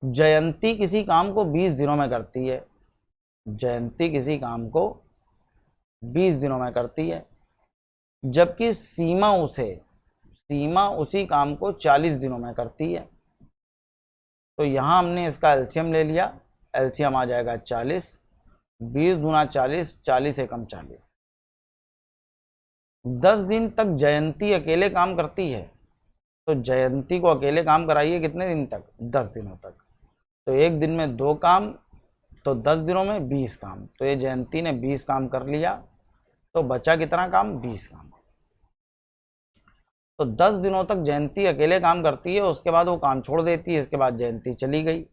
जयंती किसी काम को 20 दिनों में करती है, जयंती किसी काम को 20 दिनों में करती है, जबकि सीमा उसी काम को 40 दिनों में करती है। तो यहां हमने इसका एलसीएम ले लिया, एलसीएम आ जाएगा 40, 20 गुना 40, 40 एकम 40। 10 दिन तक जयंती अकेले काम करती है, तो जयंती को अकेले काम कराइए कितने दिन तक? 10 दिनों तक। तो एक दिन में 2 काम, तो 10 दिनों में 20 काम। तो ये जयंती ने 20 काम कर लिया, तो बचा कितना काम? 20 काम। तो 10 दिनों तक जयंती अकेले काम करती है, उसके बाद वो काम छोड़ देती है, इसके बाद जयंती चली गई।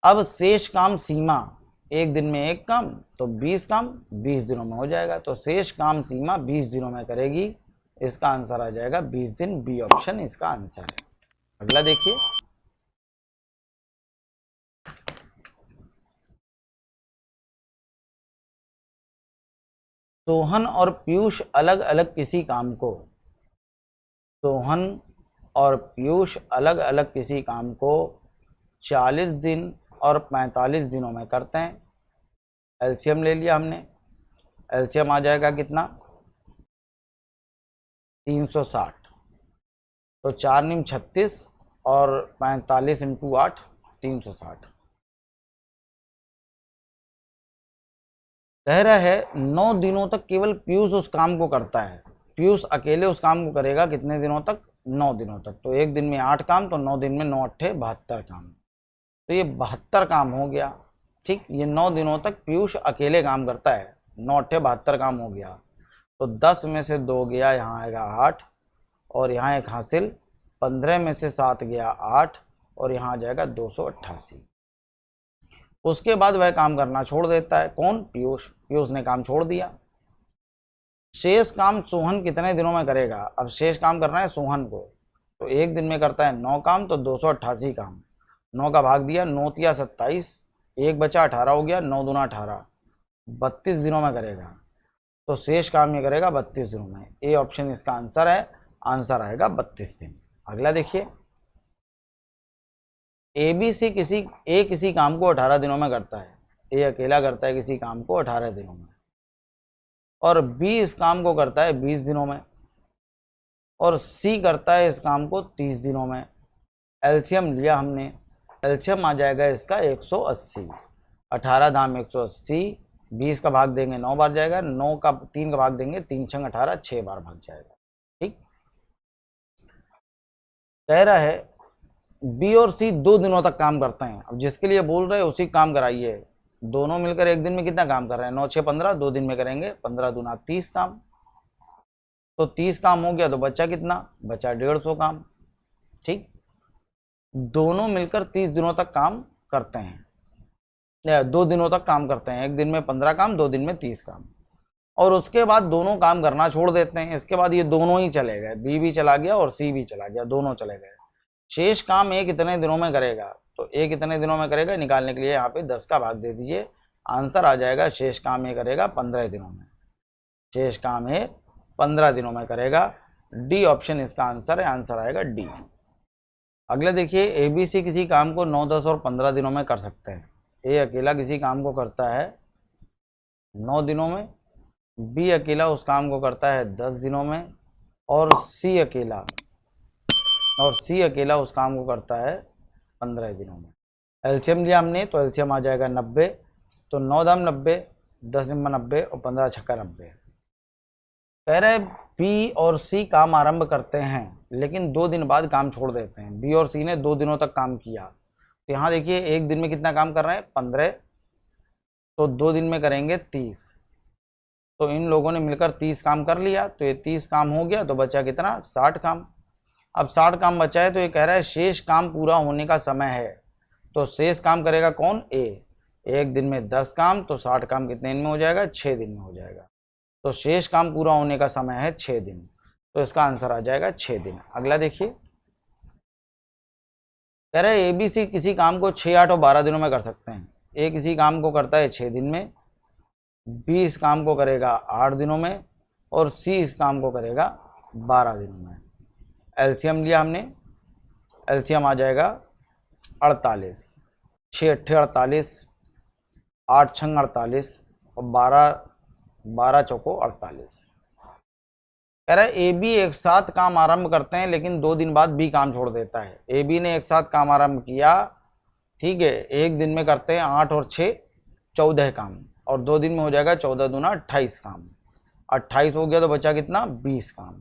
अब शेष काम सीमा, एक दिन में 1 काम, तो 20 काम 20 दिनों में हो जाएगा। तो शेष काम सीमा 20 दिनों में करेगी, इसका आंसर आ जाएगा 20 दिन। बी ऑप्शन इसका आंसर है। अगला देखिए, सोहन और पीयूष अलग अलग किसी काम को, सोहन और पीयूष अलग अलग किसी काम को 40 दिन और 45 दिनों में करते हैं। एलसीएम ले लिया हमने, एलसीएम आ जाएगा कितना? 360। तो 4 × 36 और 45 × 8 360। कह रहा है 9 दिनों तक केवल पीयूष उस काम को करता है। पीयूष अकेले उस काम को करेगा कितने दिनों तक? 9 दिनों तक। तो एक दिन में 8 काम, तो 9 दिन में 9 अट्ठे 72 काम। तो ये 72 काम हो गया। ठीक, ये 9 दिनों तक पीयूष अकेले काम करता है, 9 अट्ठे 72 काम हो गया। तो 10 में से 2 गया, यहाँ आएगा 8, और यहाँ एक हासिल, 15 में से 7 गया 8, और यहाँ आ जाएगा 288। उसके बाद वह काम करना छोड़ देता है। कौन? पीयूष। पीयूष ने काम छोड़ दिया। शेष काम सोहन कितने दिनों में करेगा? अब शेष काम करना है सोहन को, तो एक दिन में करता है 9 काम, तो 288 काम। 9 का भाग दिया, 9 तिया 27, 1 बचा 18 हो गया, 9 दूना 18, 32 दिनों में करेगा। तो शेष काम ये करेगा 32 दिनों में। ए ऑप्शन इसका आंसर है, आंसर आएगा 32 दिन। अगला देखिए, ABC किसी काम को 18 दिनों में करता है। ए अकेला करता है किसी काम को 18 दिनों में, और B इस काम को करता है 20 दिनों में, और C करता है इस काम को 30 दिनों में। एलसीएम लिया हमने, एलसीएम आ जाएगा इसका 180। 18 दाम 180, 20 का भाग देंगे 9 बार जाएगा, 9 का 3 का भाग देंगे 3 छंग 18, 6 बार भाग जाएगा। ठीक, कह रहा है बी और सी 2 दिनों तक काम करते हैं। अब जिसके लिए बोल रहे हैं उसी काम कराइए। दोनों मिलकर एक दिन में कितना काम कर रहे हैं? 9 6 15, 2 दिन में करेंगे 15 दूना 30 काम। तो 30 काम हो गया, तो बचा कितना? बचा 150 काम। ठीक, दोनों मिलकर 30 दिनों तक काम करते हैं, या 2 दिनों तक काम करते हैं। एक दिन में 15 काम, 2 दिन में 30 काम, और उसके बाद दोनों काम करना छोड़ देते हैं। इसके बाद ये दोनों ही चले गए, बी भी चला गया और सी भी चला गया, दोनों चले गए। शेष काम ए कितने दिनों में करेगा? तो ए कितने दिनों में करेगा निकालने के लिए यहाँ पे 10 का भाग दे दीजिए, आंसर आ जाएगा शेष काम ए करेगा 15 दिनों में। शेष काम ए 15 दिनों में करेगा। डी ऑप्शन इसका आंसर है, आंसर आएगा डी। अगले देखिए, ABC किसी काम को 9 10 और 15 दिनों में कर सकते हैं। ए अकेला किसी काम को करता है 9 दिनों में, बी अकेला उस काम को करता है 10 दिनों में, और सी अकेला उस काम को करता है 15 दिनों में। एलसीएम लिया हमने, तो एलसीएम आ जाएगा 90। तो 9 दाम 90, 10 निम्मा 90, और 15 छक्का 90। कह रहे बी और सी काम आरंभ करते हैं, लेकिन 2 दिन बाद काम छोड़ देते हैं। बी और सी ने 2 दिनों तक काम किया। तो यहाँ देखिए, एक दिन में कितना काम कर रहे हैं? 15, तो 2 दिन में करेंगे 30। तो इन लोगों ने मिलकर 30 काम कर लिया, तो ये 30 काम हो गया, तो बचा कितना? 60 काम। अब 60 काम बचा है, तो ये कह रहा है शेष काम पूरा होने का समय है। तो शेष काम करेगा कौन? ए। एक दिन में 10 काम, तो 60 काम कितने दिन में हो जाएगा? 6 दिन में हो जाएगा। तो शेष काम पूरा होने का समय है 6 दिन, तो इसका आंसर आ जाएगा 6 दिन। अगला देखिए, कह रहे हैं ABC किसी काम को 6 8 और 12 दिनों में कर सकते हैं। ए किसी काम को करता है 6 दिन में, बी इस काम को करेगा 8 दिनों में, और सी इस काम को करेगा 12 दिनों में। एलसीएम लिया हमने, एलसीएम आ जाएगा 48, 6 अट्ठे 48, 8 छंग 48 और 12 चौको 48। कह रहा है ए बी एक साथ काम आरंभ करते हैं लेकिन 2 दिन बाद बी काम छोड़ देता है। ए बी ने एक साथ काम आरंभ किया, ठीक है, एक दिन में करते हैं 8 और 6 14 काम, और 2 दिन में हो जाएगा 14 दूना 28 काम। 28 हो गया तो बचा कितना, 20 काम।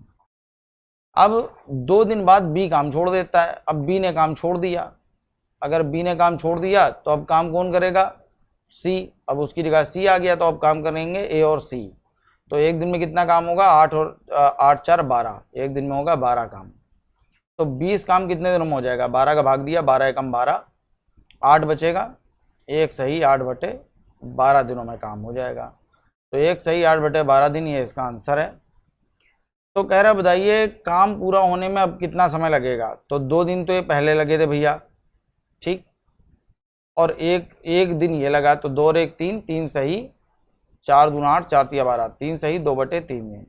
अब 2 दिन बाद बी काम छोड़ देता है। अब बी ने काम छोड़ दिया, अगर बी ने काम छोड़ दिया तो अब काम कौन करेगा, सी। अब उसकी जगह सी आ गया तो अब काम करेंगे ए और सी। तो एक दिन में कितना काम होगा, 8 और 8 4 12, एक दिन में होगा 12 काम। तो 20 काम कितने दिनों में हो जाएगा, 12 का भाग दिया, 12 एकम 12, 8 बचेगा, एक सही 8 बटे 12 दिनों में काम हो जाएगा। तो एक सही 8 बटे 12 दिन, ये इसका आंसर है। तो कह रहा है बताइए काम पूरा होने में अब कितना समय लगेगा। तो 2 दिन तो ये पहले लगे थे भैया, ठीक, और एक दिन ये लगा, तो 2 और 1 3, 3 सही 4 दूना 8, 4 तिया 12, 3 सही 2 बटे 3 दिन।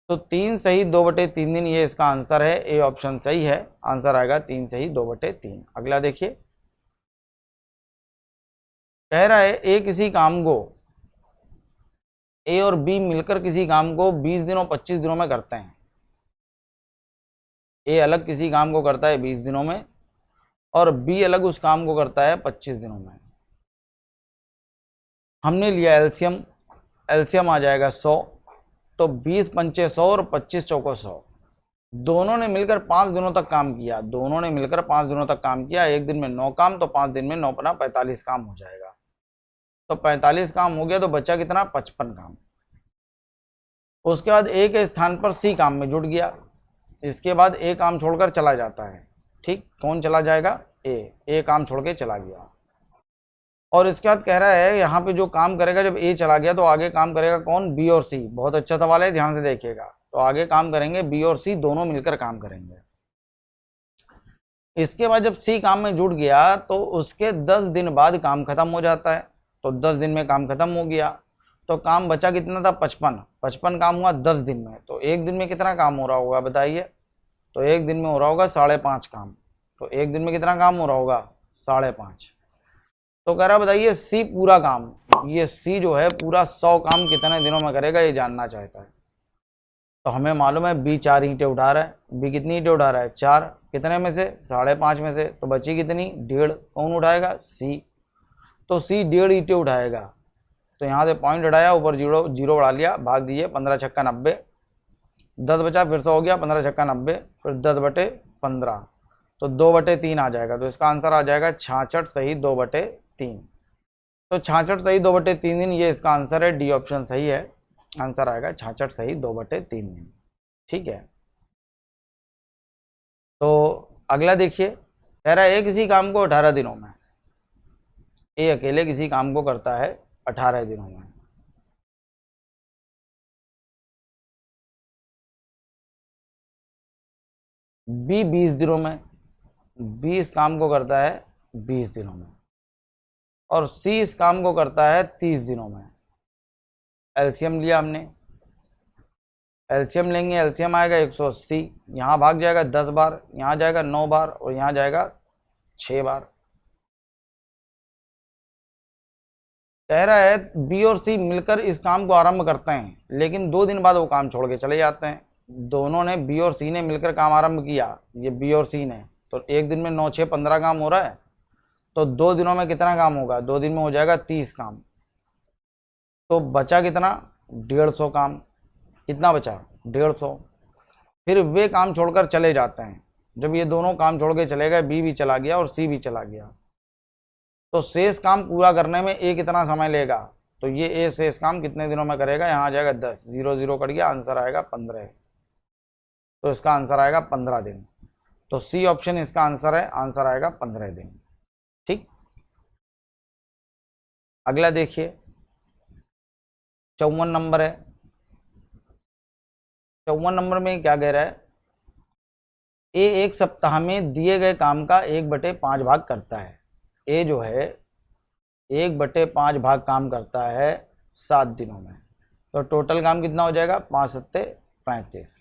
तो 3 सही 2 बटे 3 दिन, ये इसका आंसर है। ए ऑप्शन सही है, आंसर आएगा 3 सही 2 बटे 3। अगला देखिए, कह रहा है ए किसी काम को, ए और बी मिलकर किसी काम को 20 दिनों 25 दिनों में करते हैं। ए अलग किसी काम को करता है 20 दिनों में और बी अलग उस काम को करता है 25 दिनों में। हमने लिया एलसीएम, एलसीएम आ जाएगा 100, तो 20 पंचे 100 और 25 चौको 100। दोनों ने मिलकर 5 दिनों तक काम किया, दोनों ने मिलकर 5 दिनों तक काम किया। एक दिन में 9 काम, तो 5 दिन में 9 पना 45 काम हो जाएगा। तो 45 काम हो गया तो बचा कितना, 55 काम। उसके बाद ए के स्थान पर सी काम में जुट गया, इसके बाद ए काम छोड़कर चला जाता है, ठीक, कौन चला जाएगा, ए काम छोड़ के चला गया। और इसके बाद कह रहा है यहाँ पे जो काम करेगा, जब ए चला गया तो आगे काम करेगा कौन, बी और सी। बहुत अच्छा सवाल है, ध्यान से देखिएगा। तो आगे काम करेंगे बी और सी, दोनों मिलकर काम करेंगे। इसके बाद जब सी काम में जुट गया तो उसके 10 दिन बाद काम खत्म हो जाता है। तो 10 दिन में काम खत्म हो गया, तो काम बचा कितना था, 55 काम हुआ 10 दिन में। तो एक दिन में कितना काम हो रहा होगा बताइए। तो एक दिन में हो रहा होगा 5.5 काम। तो एक दिन में कितना काम हो रहा होगा, 5.5। तो कह रहा बताइए सी पूरा काम, ये सी जो है पूरा 100 काम कितने दिनों में करेगा, ये जानना चाहता है। तो हमें मालूम है बी 4 ईंटें उठा रहा है, बी कितनी ईंटें उठा रहा है, 4, कितने में से, 5.5 में से। तो बची कितनी, 1.5, कौन उठाएगा, सी। तो सी 1.5 ईंटें उठाएगा। तो यहाँ से पॉइंट हटाया, ऊपर जीरो बढ़ा लिया, भाग दिए, 15 छक्का 90, 10 बचा, फिर से हो गया 15 छक्का 90, फिर 10 बटे 15, तो 2 बटे 3 आ जाएगा। तो इसका आंसर आ जाएगा 66 सही 2 बटे 3। तो 66 सही 2 बटे 3 दिन, ये इसका आंसर है, डी ऑप्शन सही है, आंसर आएगा 66 सही 2 बटे 3 दिन, ठीक है। तो अगला देखिए, कह रहा है किसी काम को 18 दिनों में, ए अकेले किसी काम को करता है 18 दिनों में। बी 20 दिनों में, 20 काम को करता है 20 दिनों में, और सी इस काम को करता है 30 दिनों में। एलसीएम लिया हमने, एलसीएम लेंगे, एलसीएम आएगा 180, यहाँ भाग जाएगा 10 बार, यहाँ जाएगा 9 बार और यहाँ जाएगा 6 बार। कह रहा है बी और सी मिलकर इस काम को आरंभ करते हैं लेकिन 2 दिन बाद वो काम छोड़ के चले जाते हैं। दोनों ने, बी और सी ने मिलकर काम आरंभ किया, ये बी और सी ने, तो एक दिन में 9 6 15 काम हो रहा है। तो 2 दिनों में कितना काम होगा, 2 दिन में हो जाएगा 30 काम। तो बचा कितना, 150 काम। कितना बचा, 150। फिर वे काम छोड़कर चले जाते हैं। जब ये दोनों काम छोड़ के चले गए, बी भी चला गया और सी भी चला गया, तो शेष काम पूरा करने में ए कितना समय लेगा। तो ये ए शेष काम कितने दिनों में करेगा, यहाँ आ जाएगा 10, 0 0 कट गया, आंसर आएगा 15। तो इसका आंसर आएगा 15 दिन। तो सी ऑप्शन इसका आंसर है, आंसर आएगा 15 दिन, ठीक। अगला देखिए, 54 नंबर है। 54 नंबर में क्या कह रहा है, ए एक सप्ताह में दिए गए काम का 1/5 भाग करता है। ए जो है 1/5 भाग काम करता है 7 दिनों में। तो टोटल काम कितना हो जाएगा, 5 सत्ते 35।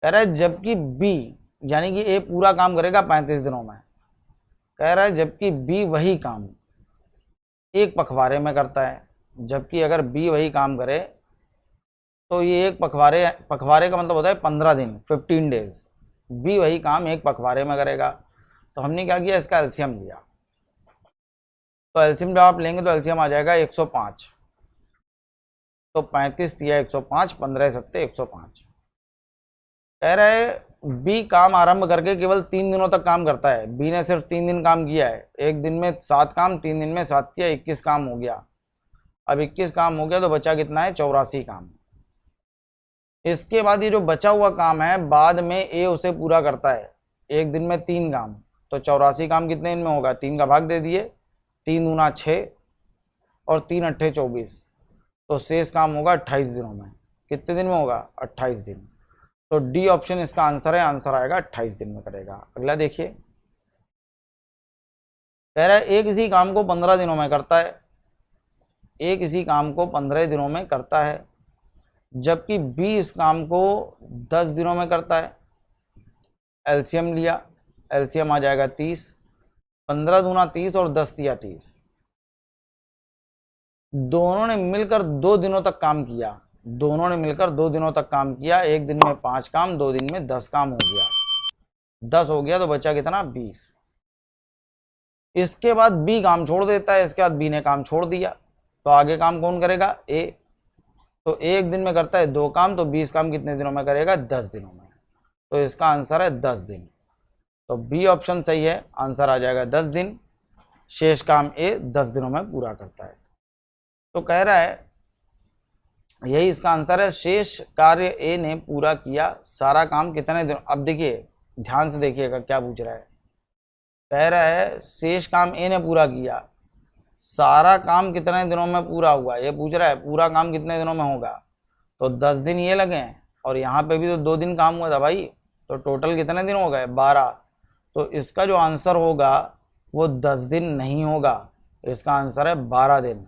कह रहा है जबकि बी यानी कि ए पूरा काम करेगा 35 दिनों में। कह रहा है जबकि बी वही काम एक पखवाड़े में करता है, जबकि अगर बी वही काम करे तो ये एक पखवाड़े का मतलब होता है 15 दिन, 15 डेज। बी वही काम एक पखवाड़े में करेगा। तो हमने क्या किया, इसका एलसीएम लिया। तो एलसीएम जब आप लेंगे तो एलसीएम आ जाएगा 105। तो 35 दिया 105, 15 सत्ते 105। कह रहा है बी काम आरंभ करके केवल 3 दिनों तक काम करता है। बी ने सिर्फ 3 दिन काम किया है, एक दिन में 7 काम, 3 दिन में 7 किया, 21 काम हो गया। अब 21 काम हो गया तो बचा कितना है, 84 काम। इसके बाद ये जो बचा हुआ काम है बाद में ए उसे पूरा करता है। एक दिन में 3 काम, तो 84 काम कितने दिन में होगा, 3 का भाग दे दिए, 3 दूना 6 और 3 अट्ठे 24। तो शेष काम होगा 28 दिनों में। कितने दिन में होगा, 28 दिन। तो डी ऑप्शन इसका आंसर है, आंसर आएगा 28 दिन में करेगा। अगला देखिए, कह रहा है एक इसी काम को 15 दिनों में करता है। एक इसी काम को 15 दिनों में करता है, जबकि बी इस काम को 10 दिनों में करता है। एलसीएम लिया, एलसीएम आ जाएगा 30। 15 दूना 30 और 10 दिया 30। दोनों ने मिलकर 2 दिनों तक काम किया। दोनों ने मिलकर 2 दिनों तक काम किया। एक दिन में 5 काम, 2 दिन में 10 काम हो गया। 10 हो गया तो बचा कितना, 20। इसके बाद बी काम छोड़ देता है। इसके बाद बी ने काम छोड़ दिया तो आगे काम कौन करेगा, ए। तो एक दिन में करता है 2 काम, तो 20 काम कितने दिनों में करेगा, 10 दिनों में। तो इसका आंसर है 10 दिन। तो बी ऑप्शन सही है, आंसर आ जाएगा 10 दिन। शेष काम ए 10 दिनों में पूरा करता है। तो कह रहा है यही इसका आंसर है। शेष कार्य ए ने पूरा किया सारा काम कितने दिन। अब देखिए ध्यान से देखिएगा क्या पूछ रहा है। कह रहा है शेष काम ए ने पूरा किया, सारा काम कितने दिनों में पूरा हुआ, ये पूछ रहा है। पूरा काम कितने दिनों में होगा, तो 10 दिन ये लगे हैं और यहाँ पे भी तो 2 दिन काम हुआ था भाई। तो टोटल कितने दिन हो गए, 12। तो इसका जो आंसर होगा वो 10 दिन नहीं होगा, इसका आंसर है 12 दिन।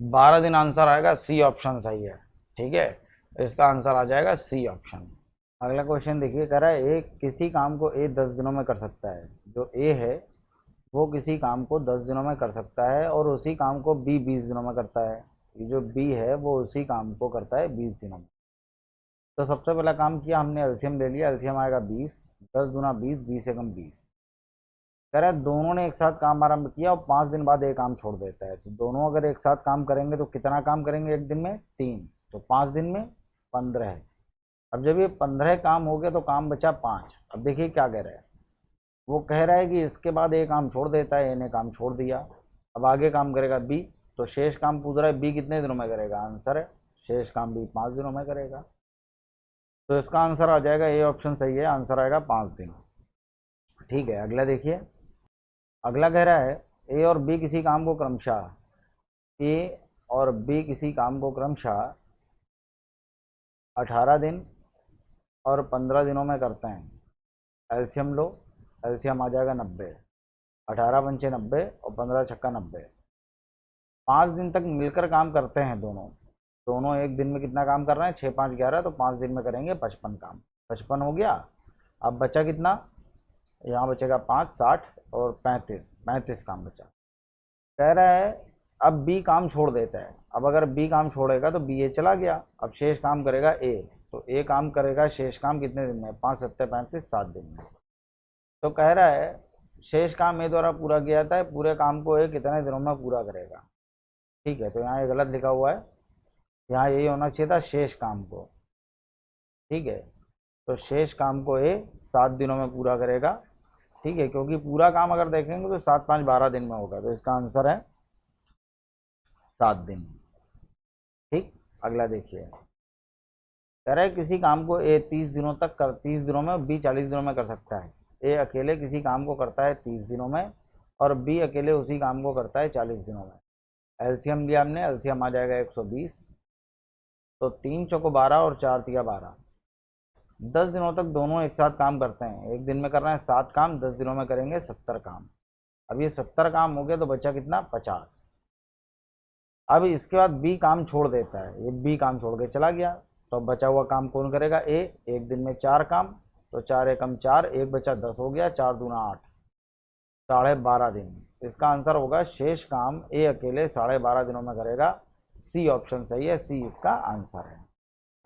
12 दिन आंसर आएगा, सी ऑप्शन सही है। ठीक है, इसका आंसर आ जाएगा सी ऑप्शन। अगला क्वेश्चन देखिए, कह रहा है ए किसी काम को ए 10 दिनों में कर सकता है। जो ए है वो किसी काम को 10 दिनों में कर सकता है और उसी काम को बी 20 दिनों में करता है। ये जो बी है वो उसी काम को करता है 20 दिनों में। तो सबसे पहला काम किया हमने, एलसीएम ले लिया। एलसीएम आएगा 20। 10 दूना 20, 20 एकम 20। कह रहा है दोनों ने एक साथ काम आरंभ किया और 5 दिन बाद एक काम छोड़ देता है। तो दोनों अगर एक साथ काम करेंगे तो कितना काम करेंगे एक दिन में, 3। तो 5 दिन में 15 है। अब जब ये 15 काम हो गया तो काम बचा 5। अब देखिए क्या कह रहा है, वो कह रहा है कि इसके बाद एक काम छोड़ देता है, ए ने काम छोड़ दिया। अब आगे काम करेगा बी। तो शेष काम पूछ रहा है बी कितने दिनों में करेगा, आंसर है शेष काम बी 5 दिनों में करेगा। तो इसका आंसर आ जाएगा, ए ऑप्शन सही है, आंसर आएगा 5 दिन। ठीक है, अगला देखिए। अगला कह रहा है ए और बी किसी काम को क्रमशः ए और बी किसी काम को क्रमशः 18 दिन और 15 दिनों में करते हैं। एलसीएम लो, एलसीएम आ जाएगा 90। 18 पंचे 90 और 15 छक्का 90। 5 दिन तक मिलकर काम करते हैं दोनों एक दिन में कितना काम कर रहे हैं, 6 5 11। तो 5 दिन में करेंगे 55 काम। 55 हो गया। अब बचा कितना, यहाँ बचेगा 5, 60 और 35 काम बचा। कह रहा है अब बी काम छोड़ देता है। अब अगर बी काम छोड़ेगा तो बी ए चला गया। अब शेष काम करेगा ए। तो ए काम करेगा शेष काम कितने दिन में, 5 7 35, 7 दिन में। तो कह रहा है शेष काम ए द्वारा पूरा किया जाता है, पूरे काम को ए कितने दिनों में पूरा करेगा। ठीक है, तो यहाँ ये गलत लिखा हुआ है, यहाँ यही होना चाहिए था शेष काम को। ठीक है, तो शेष काम को ए 7 दिनों में पूरा करेगा। ठीक है, क्योंकि पूरा काम अगर देखेंगे तो 7 5 12 दिन में होगा। तो इसका आंसर है 7 दिन। ठीक, अगला देखिए। कह रहा है किसी काम को ए 30 दिनों में, बी 40 दिनों में कर सकता है। ए अकेले किसी काम को करता है 30 दिनों में और बी अकेले उसी काम को करता है 40 दिनों में। एलसीएम लिया हमने, एलसीएम आ जाएगा 120। तो 3 चौको 12 और 4 तिया 12। 10 दिनों तक दोनों एक साथ काम करते हैं। एक दिन में कर रहे हैं 7 काम, 10 दिनों में करेंगे 70 काम। अब ये 70 काम हो गया तो बचा कितना, 50। अब इसके बाद बी काम छोड़ देता है, ये बी काम छोड़ के चला गया। तो बचा हुआ काम कौन करेगा, ए। एक दिन में 4 काम, तो 4 एकम 4, एक बचा 10 हो गया, 4 दूना 8। 12.5 दिन। इसका आंसर होगा शेष काम ए अकेले 12.5 दिनों में करेगा। सी ऑप्शन सही है, सी इसका आंसर है।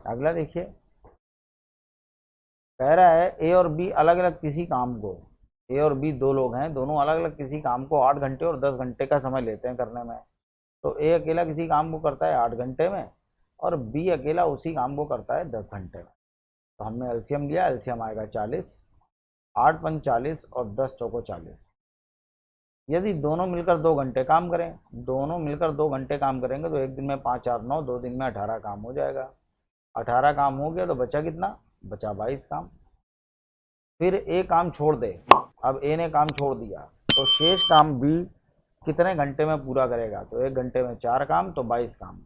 अगला देखिए, कह रहा है ए और बी अलग अलग किसी काम को, ए और बी दो लोग हैं, दोनों अलग अलग किसी काम को 8 घंटे और 10 घंटे का समय लेते हैं करने में। तो ए अकेला किसी काम को करता है 8 घंटे में और बी अकेला उसी काम को करता है 10 घंटे में। तो हमने एलसीएम लिया, एलसीएम आएगा 40, 8 पंच 40 और 10 चौको 40। यदि दोनों मिलकर 2 घंटे काम करें, दोनों मिलकर 2 घंटे काम करेंगे तो एक दिन में 5 4 9, 2 दिन में 18 काम हो जाएगा। 18 काम हो गया तो बचा कितना? बचा 22 काम। फिर ए काम छोड़ दे, अब ए ने काम छोड़ दिया तो शेष काम बी कितने घंटे में पूरा करेगा? तो 1 घंटे में 4 काम तो 22 काम,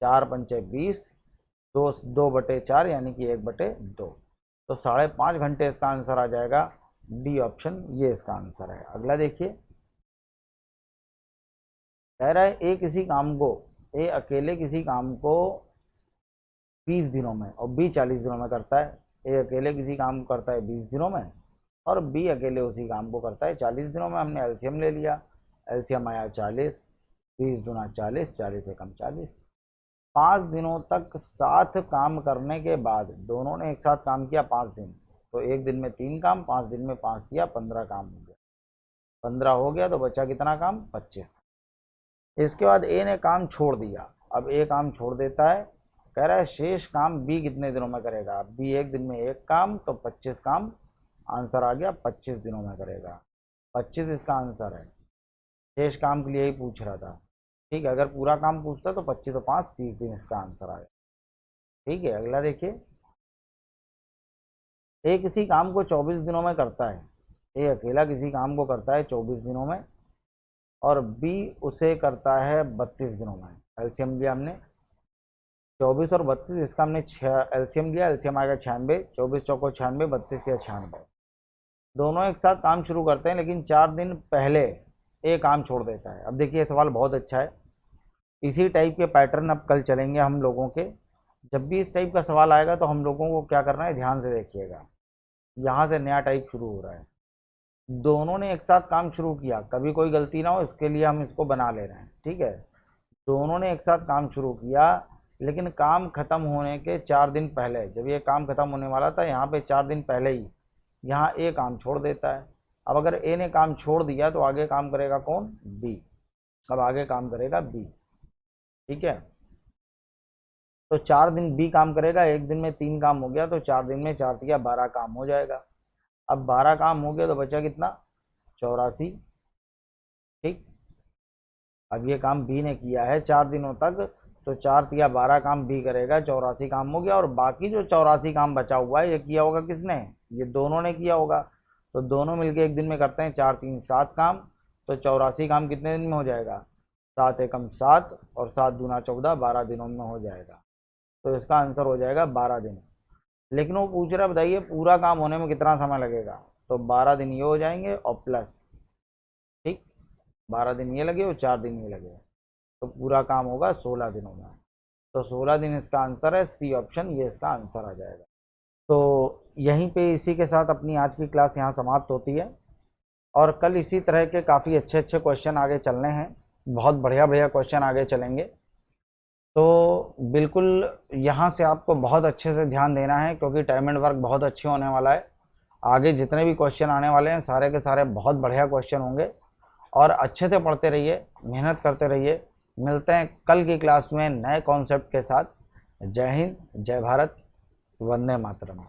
4 पंचे 20, 2/4 यानी कि 1/2। तो 5.5 घंटे इसका आंसर आ जाएगा। डी ऑप्शन ये इसका आंसर है। अगला देखिए, कह रहा है ए अकेले किसी काम को 20 दिनों में और बी 40 दिनों में करता है। ए अकेले किसी काम को करता है 20 दिनों में और बी अकेले उसी काम को करता है 40 दिनों में। हमने एलसीएम ले लिया, एलसीएम आया 40, 20 दूना 40, 40 एकम 40। 5 दिनों तक साथ काम करने के बाद दोनों ने एक साथ काम किया 5 दिन, तो एक दिन में 3 काम, 5 दिन में 5 दिया, 15 काम हो गया। 15 हो गया तो बचा कितना काम? 25। इसके बाद ए ने काम छोड़ दिया, अब ए काम छोड़ देता है, कह रहा है शेष काम बी कितने दिनों में करेगा? बी एक दिन में 1 काम तो 25 काम, आंसर आ गया 25 दिनों में करेगा। 25 इसका आंसर है। शेष काम के लिए ही पूछ रहा था, ठीक है। अगर पूरा काम पूछता तो 25 तो 5 30 दिन इसका आंसर आएगा, ठीक है। अगला देखिए, ए किसी काम को 24 दिनों में करता है, ए अकेला किसी काम को करता है 24 दिनों में और बी उसे करता है 32 दिनों में। एलसीएम लिया हमने 24 और 32, इसका हमने एलसीएम लिया, एलसीएम आएगा 96, 24 चौको 96, 32 या 96। दोनों एक साथ काम शुरू करते हैं लेकिन 4 दिन पहले ए काम छोड़ देता है। अब देखिए सवाल बहुत अच्छा है, इसी टाइप के पैटर्न अब कल चलेंगे हम लोगों के। जब भी इस टाइप का सवाल आएगा तो हम लोगों को क्या करना है, ध्यान से देखिएगा। यहाँ से नया टाइप शुरू हो रहा है, दोनों ने एक साथ काम शुरू किया, कभी कोई गलती ना हो इसके लिए हम इसको बना ले रहे हैं, ठीक है। दोनों ने एक साथ काम शुरू किया लेकिन काम खत्म होने के 4 दिन पहले, जब ये काम खत्म होने वाला था यहाँ पे 4 दिन पहले ही यहाँ ए काम छोड़ देता है। अब अगर ए ने काम छोड़ दिया तो आगे काम करेगा कौन? बी। अब आगे काम करेगा बी, ठीक है। तो 4 दिन बी काम करेगा, एक दिन में 3 काम हो गया तो 4 दिन में 4 दिया 12 काम हो जाएगा। अब 12 काम हो गया तो बचा कितना? 84, ठीक। अब ये काम बी ने किया है 4 दिनों तक, तो 4 तिया 12 काम बी करेगा, 84 काम हो गया। और बाकी जो 84 काम बचा हुआ है ये किया होगा किसने? ये दोनों ने किया होगा। तो दोनों मिलके एक दिन में करते हैं 4 3 7 काम, तो 84 काम कितने दिन में हो जाएगा? 7 एकम 7 और 7 दूना 14, 12 दिनों में हो जाएगा। तो इसका आंसर हो जाएगा 12 दिन। लेकिन वो पूछ रहा है बताइए पूरा काम होने में कितना समय लगेगा? तो 12 दिन ये हो जाएंगे और प्लस, ठीक, 12 दिन ये लगे और 4 दिन ये लगे, तो पूरा काम होगा 16 दिनों में। तो 16 दिन इसका आंसर है, सी ऑप्शन ये इसका आंसर आ जाएगा। तो यहीं पे इसी के साथ अपनी आज की क्लास यहाँ समाप्त होती है और कल इसी तरह के काफ़ी अच्छे अच्छे क्वेश्चन आगे चलने हैं, बहुत बढ़िया बढ़िया क्वेश्चन आगे चलेंगे। तो बिल्कुल यहाँ से आपको बहुत अच्छे से ध्यान देना है क्योंकि टाइम एंड वर्क बहुत अच्छे होने वाला है। आगे जितने भी क्वेश्चन आने वाले हैं सारे के सारे बहुत बढ़िया क्वेश्चन होंगे और अच्छे से पढ़ते रहिए, मेहनत करते रहिए। मिलते हैं कल की क्लास में नए कॉन्सेप्ट के साथ। जय हिंद, जय भारत, वंदे मातरम।